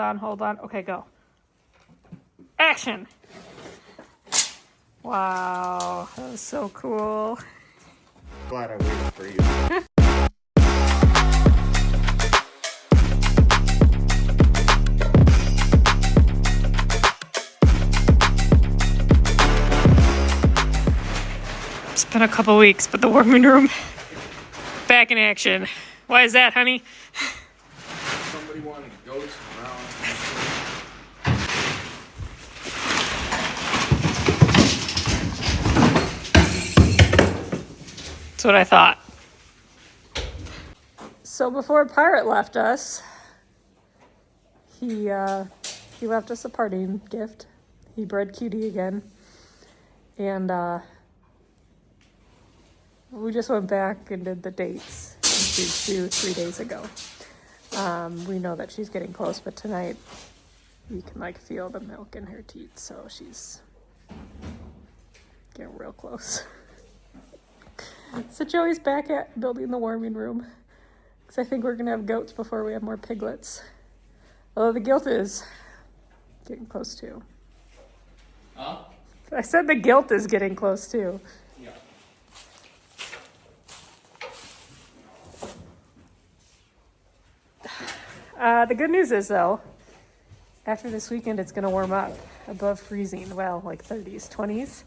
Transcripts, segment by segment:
Hold on. Okay, go. Action! Wow, that was so cool. Glad I waited for you. It's been a couple weeks, but the warming room back in action. Why is that, honey? Somebody wanted goats around. That's what I thought. So before Pirate left us, he left us a parting gift. He bred Cutie again. And we just went back and did the dates. She's due 3 days ago. We know that she's getting close, but tonight you can like feel the milk in her teeth, so she's getting real close. So Joey's back at building the warming room, because I think we're gonna have goats before we have more piglets. Although the guilt is getting close too. Huh? I said the guilt is getting close too. Yeah. The good news is though, after this weekend it's gonna warm up above freezing. Well, like 30s, 20s.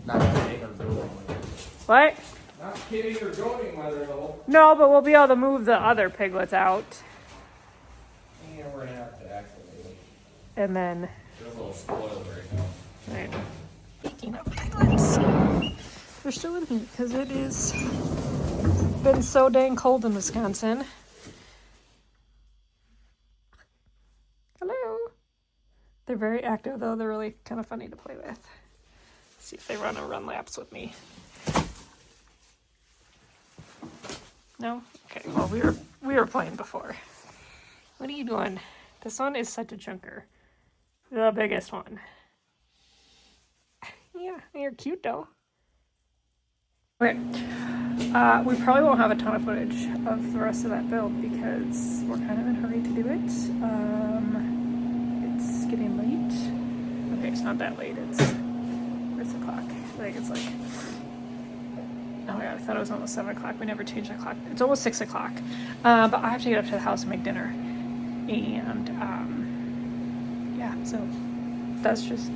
Not kidding or goating weather. What? Not kidding or goating weather though. No, but we'll be able to move the other piglets out. Yeah, we're gonna have to activate. And then... They're a little spoiled right now. Right. Speaking of piglets, they're still in here because it is been so dang cold in Wisconsin. Hello. They're very active though. They're really kind of funny to play with. See if they run laps with me. No? Okay, well we were playing before. What are you doing? This one is such a chunker. The biggest one. Yeah, you're cute though. Okay. We probably won't have a ton of footage of the rest of that build because we're kind of in a hurry to do it. It's getting late. Okay, it's not that late. Where's the clock? I think it's like... Oh my god, I thought it was almost 7 o'clock. We never changed that clock. It's almost 6 o'clock. But I have to get up to the house and make dinner. And, yeah, so that's just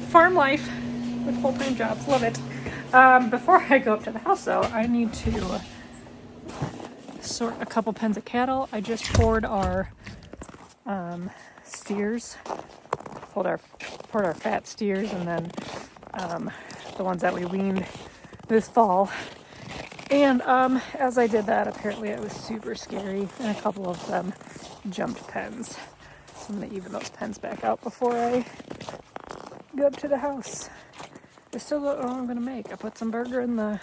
farm life with full-time jobs. Love it. Before I go up to the house, though, I need to sort a couple pens of cattle. I just poured our steers. Poured our fat steers, and then the ones that we weaned this fall. And as I did that, apparently it was super scary, and a couple of them jumped pens. So I'm gonna even those pens back out before I go up to the house. I still don't know what I'm gonna make. I put some burger in the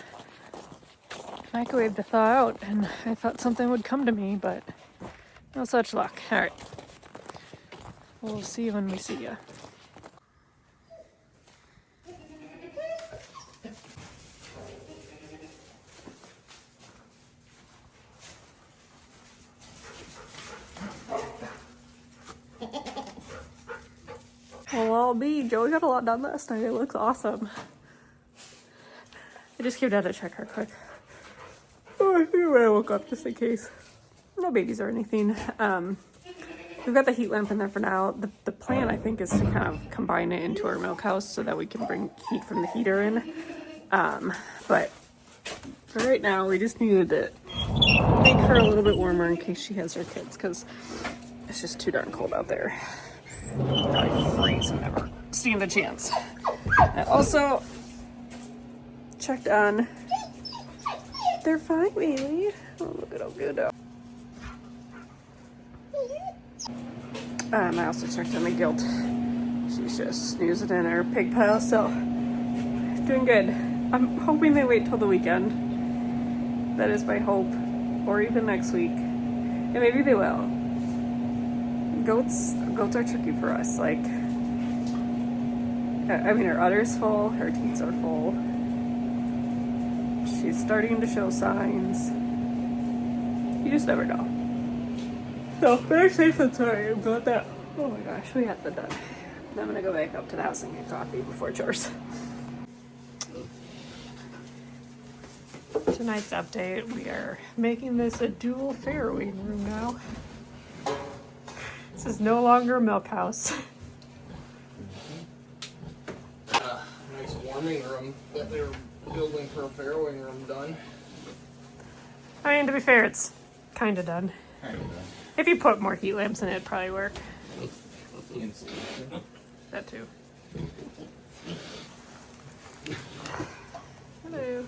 microwave to thaw out, and I thought something would come to me, but no such luck. All right, we'll see you when we see you. Well, I'll be. Joey got a lot done last night. It looks awesome. I just came down to check her quick. Oh, I think when I woke up, just in case. No babies or anything. We've got the heat lamp in there for now. The plan, I think, is to kind of combine it into our milk house so that we can bring heat from the heater in. But for right now, we just needed to make her a little bit warmer in case she has her kids, because it's just too darn cold out there. Probably freeze whenever. Stand a chance. I also checked on. They're fine, baby. Oh, look at how good. I also checked on the guilt. She's just snoozing in her pig pile, so doing good. I'm hoping they wait till the weekend. That is my hope, or even next week, and maybe they will. Goats are tricky for us. Like, I mean, her udder's full, her teats are full. She's starting to show signs. You just never know. So, very safe and sorry about that. Oh my gosh, we got the done. I'm gonna go back up to the house and get coffee before chores. Tonight's update, we are making this a dual farrowing room now. This is no longer a milk house. Nice warming room that they were building for a farrowing room done. I mean, to be fair, it's kind of done. If you put more heat lamps in it, it'd probably work. That too. Hello.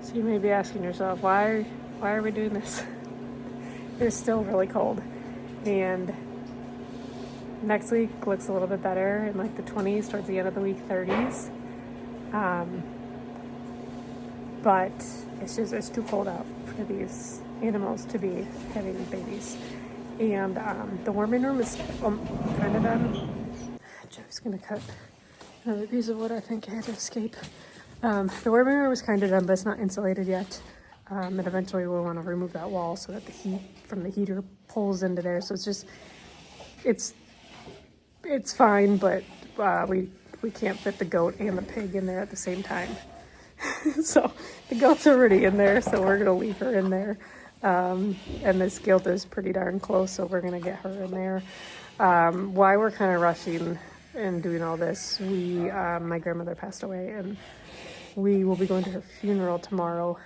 So you may be asking yourself, why are we doing this? It's still really cold. And next week looks a little bit better in like the 20s, towards the end of the week 30s. But it's too cold out for these animals to be having babies. And the warming room is kind of done. Joe's gonna cut another piece of wood. I think I had to escape. The warming room is kind of done, but it's not insulated yet. And eventually we'll want to remove that wall so that the heat from the heater pulls into there. So it's fine, but we can't fit the goat and the pig in there at the same time. So the goat's already in there, so we're gonna leave her in there. And this gilt is pretty darn close, so we're gonna get her in there. Why we're kind of rushing and doing all this, my grandmother passed away, and we will be going to her funeral tomorrow.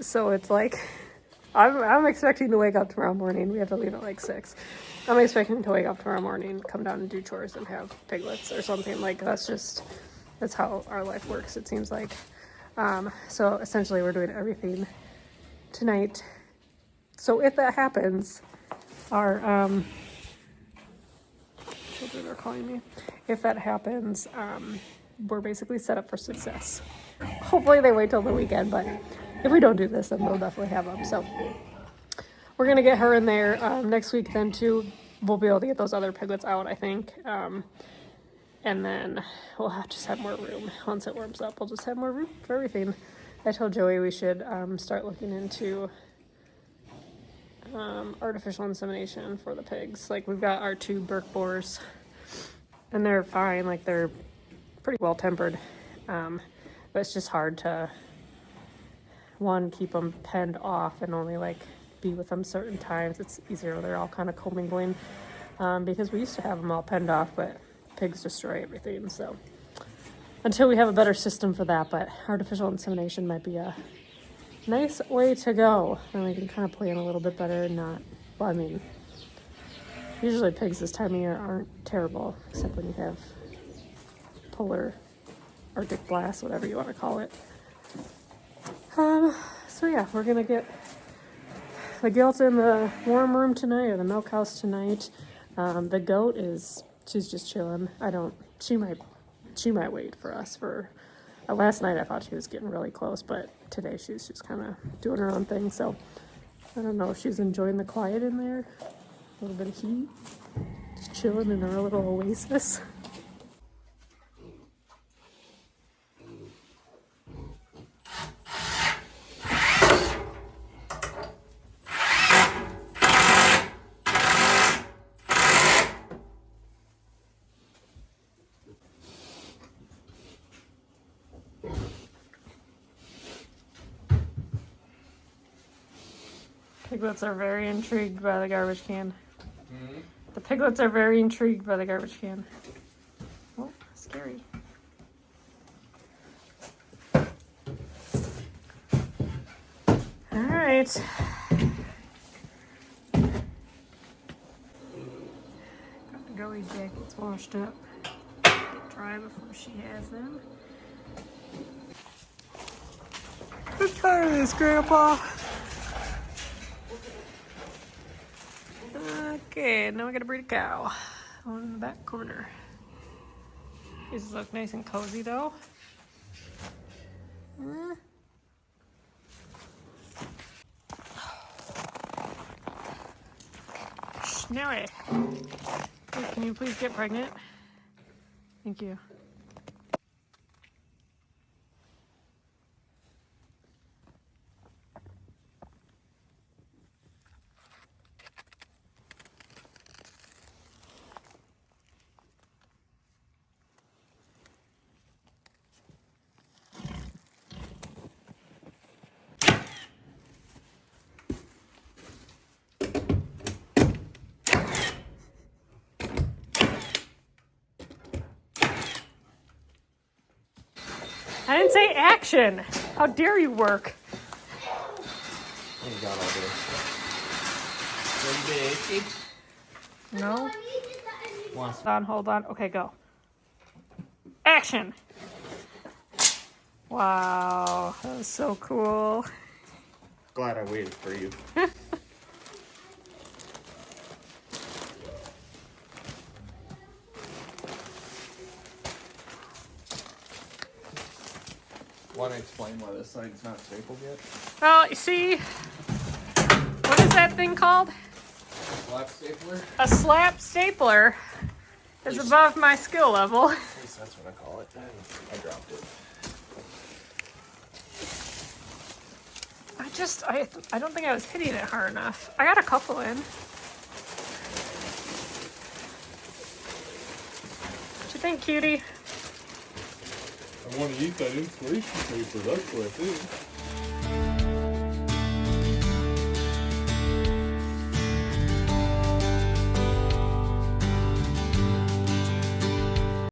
So it's like, I'm expecting to wake up tomorrow morning. We have to leave at like 6. I'm expecting to wake up tomorrow morning, come down and do chores and have piglets or something. Like that's how our life works, it seems like. So essentially we're doing everything tonight. So if that happens, our children are calling me. If that happens, we're basically set up for success. Hopefully they wait till the weekend, but if we don't do this, then they'll definitely have them. So we're gonna get her in there next week. Then too, we'll be able to get those other piglets out, I think. And then we'll just have more room. Once it warms up, we'll just have more room for everything. I told Joey we should start looking into artificial insemination for the pigs. Like, we've got our 2 Burke boars, and they're fine. Like, they're pretty well tempered, but it's just hard to, one, keep them penned off and only like be with them certain times. It's easier, they're all kind of commingling, because we used to have them all penned off, but pigs destroy everything. So until we have a better system for that, but artificial insemination might be a nice way to go, and we can kind of plan a little bit better and not, well, I mean, usually pigs this time of year aren't terrible, except when you have polar Arctic blast, whatever you want to call it. So yeah, we're gonna get the gilt in the warm room tonight, or the milk house tonight. The goat she's just chilling. She might wait for us for, last night I thought she was getting really close, but today she's just kind of doing her own thing. So I don't know if she's enjoying the quiet in there, a little bit of heat, just chilling in her little oasis. Piglets are very intrigued by the garbage can. Mm-hmm. The piglets are very intrigued by the garbage can. Oh, scary. Alright. Got the Goey jackets washed up. Dry before she has them. I'm tired of this, Grandpa. Okay, now we gotta breed a cow. One in the back corner. These look nice and cozy though. Snowy. Hey, can you please get pregnant? Thank you. I didn't say action. How dare you work? Oh God, all day. No. Once. Hold on. Okay, go. Action. Wow, that was so cool. Glad I waited for you. Want to explain why this side's not stapled yet? Well, you see, what is that thing called? Slap stapler? A slap stapler is above my skill level. At least that's what I call it. I dropped it. I don't think I was hitting it hard enough. I got a couple in. What you think, cutie? I want to eat that insulation paper. That's what I think.